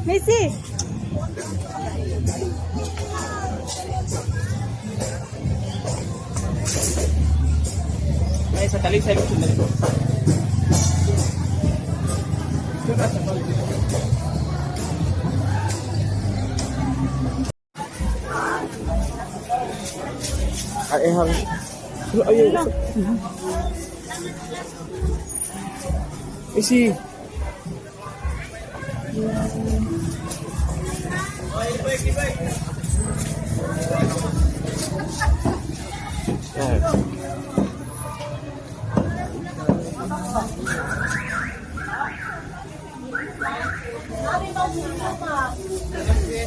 Messi! Ay, sa tali, sa ilong sundan ko. Ay, ayun. Isi.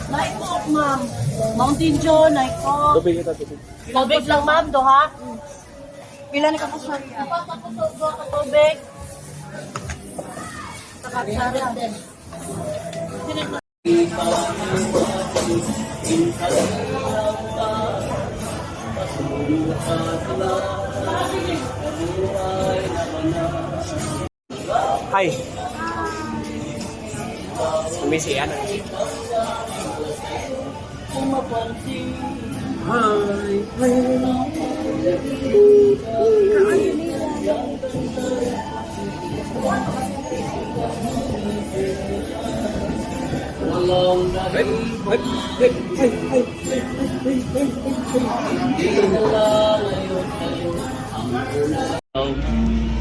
Night Coke, ma'am. Mountain Dew, Night Coke. Tubig ito, tubig. Tubig lang, ma'am, doha. Pila ni kapos na niya? Tubig. Saka Hi. Messi, ano? Hi.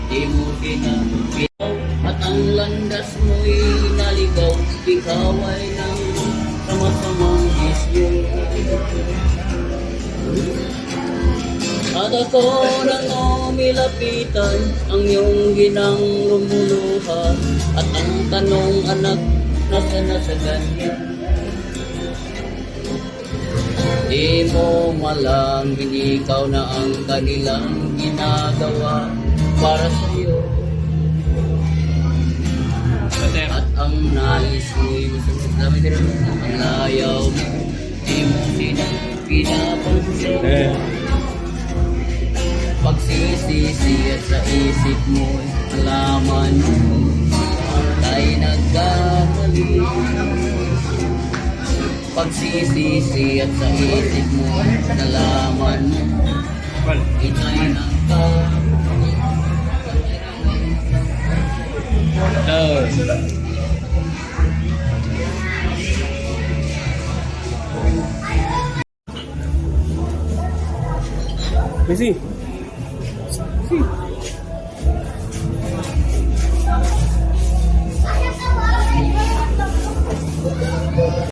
Di mo pinapitaw at ang landas mo'y naligaw. Ikaw ay nang sama-samang isyo. At ako nang umilapitan ang iyong ginang lumuluha. At ang tanong, anak, nasa na sa ganyan? Di mo malang ikaw na ang kanilang ginagawa para sa iyo. At ang nais mo'y ang layaw mo, di mo pinapansin. Pagsisisi at sa isip mo'y alaman mo tayo nagkamali. Pagsisisi at sa isip mo nalaman mo ika'y nagkamali. Messi.